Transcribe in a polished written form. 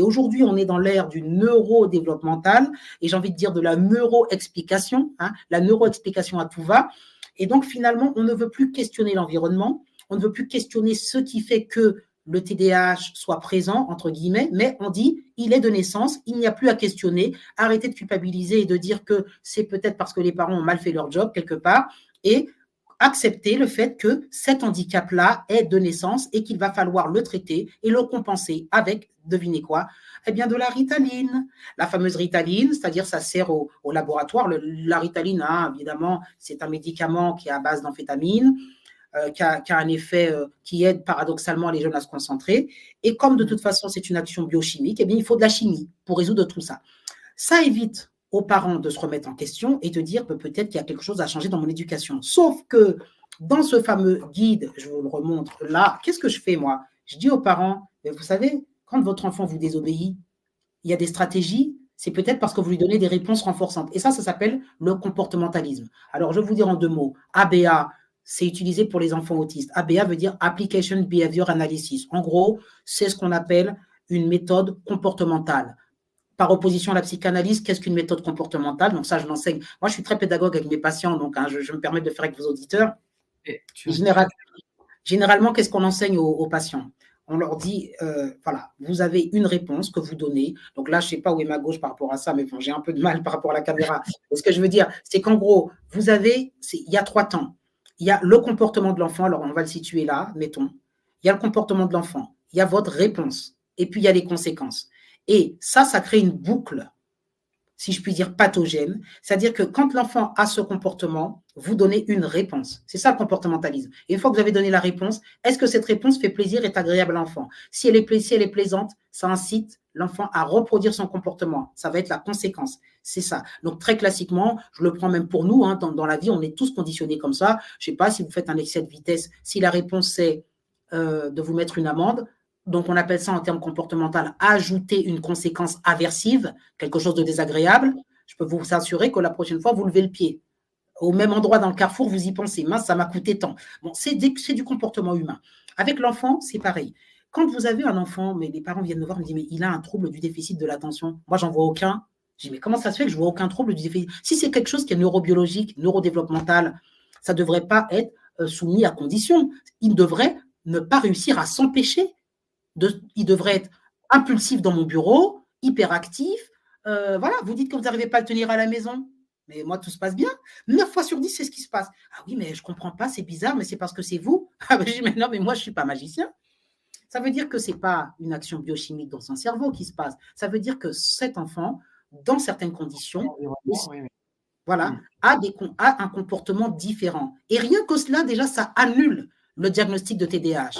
Et aujourd'hui, on est dans l'ère du neurodéveloppemental et j'ai envie de dire de la neuroexplication, hein, la neuroexplication à tout va. Et donc, finalement, on ne veut plus questionner l'environnement, on ne veut plus questionner ce qui fait que le TDAH soit présent, entre guillemets, mais on dit, il est de naissance, il n'y a plus à questionner, arrêtez de culpabiliser et de dire que c'est peut-être parce que les parents ont mal fait leur job quelque part, et accepter le fait que cet handicap-là est de naissance et qu'il va falloir le traiter et le compenser avec, devinez quoi, eh bien de la Ritaline. La fameuse Ritaline, c'est-à-dire ça sert au laboratoire. La Ritaline, hein, évidemment, c'est un médicament qui est à base d'amphétamine, qui a un effet qui aide paradoxalement les jeunes à se concentrer. Et comme de toute façon, c'est une action biochimique, eh bien, il faut de la chimie pour résoudre tout ça. Ça évite aux parents de se remettre en question et de dire que peut-être qu'il y a quelque chose à changer dans mon éducation. Sauf que dans ce fameux guide, je vous le remontre là, qu'est-ce que je fais moi? Je dis aux parents, mais vous savez, quand votre enfant vous désobéit, il y a des stratégies, c'est peut-être parce que vous lui donnez des réponses renforçantes. Et ça s'appelle le comportementalisme. Alors, je vais vous dire en 2 mots. ABA, c'est utilisé pour les enfants autistes. ABA veut dire Application Behavior Analysis. En gros, c'est ce qu'on appelle une méthode comportementale. Par opposition à la psychanalyse, qu'est-ce qu'une méthode comportementale? Donc ça, je l'enseigne. Moi, je suis très pédagogue avec mes patients, donc hein, je me permets de faire avec vos auditeurs. Généralement, qu'est-ce qu'on enseigne aux patients? On leur dit, voilà, vous avez une réponse que vous donnez. Donc là, je ne sais pas où est ma gauche par rapport à ça, mais bon, j'ai un peu de mal par rapport à la caméra. Ce que je veux dire, c'est qu'en gros, il y a 3 temps. Il y a le comportement de l'enfant, alors on va le situer là, mettons. Il y a le comportement de l'enfant, il y a votre réponse, et puis il y a les conséquences. Et ça crée une boucle, si je puis dire, pathogène. C'est-à-dire que quand l'enfant a ce comportement, vous donnez une réponse. C'est ça le comportementalisme. Et une fois que vous avez donné la réponse, est-ce que cette réponse fait plaisir et est agréable à l'enfant? Si elle est plaisante, ça incite l'enfant à reproduire son comportement. Ça va être la conséquence. C'est ça. Donc, très classiquement, je le prends même pour nous, hein, dans la vie, on est tous conditionnés comme ça. Je ne sais pas si vous faites un excès de vitesse, si la réponse c'est de vous mettre une amende, donc on appelle ça en termes comportementaux, ajouter une conséquence aversive, quelque chose de désagréable, je peux vous assurer que la prochaine fois, vous levez le pied. Au même endroit dans le carrefour, vous y pensez, mince, ça m'a coûté tant. Bon, c'est du comportement humain. Avec l'enfant, c'est pareil. Quand vous avez un enfant, mais les parents viennent me voir, me disent, mais il a un trouble du déficit de l'attention. Moi, j'en vois aucun. Je dis, mais comment ça se fait que je vois aucun trouble du déficit? Si c'est quelque chose qui est neurobiologique, neurodéveloppemental, ça ne devrait pas être soumis à condition. Il devrait ne pas réussir à s'empêcher. Il devrait être impulsif dans mon bureau, hyperactif. Voilà, vous dites que vous n'arrivez pas à le tenir à la maison. Mais moi, tout se passe bien. 9 fois sur 10, c'est ce qui se passe. Ah oui, mais je ne comprends pas, c'est bizarre, mais c'est parce que c'est vous. Ah ben, je dis, mais non, mais moi, je ne suis pas magicien. Ça veut dire que ce n'est pas une action biochimique dans son cerveau qui se passe. Ça veut dire que cet enfant, dans certaines conditions, voilà, a un comportement différent. Et rien que cela, déjà, ça annule le diagnostic de TDAH.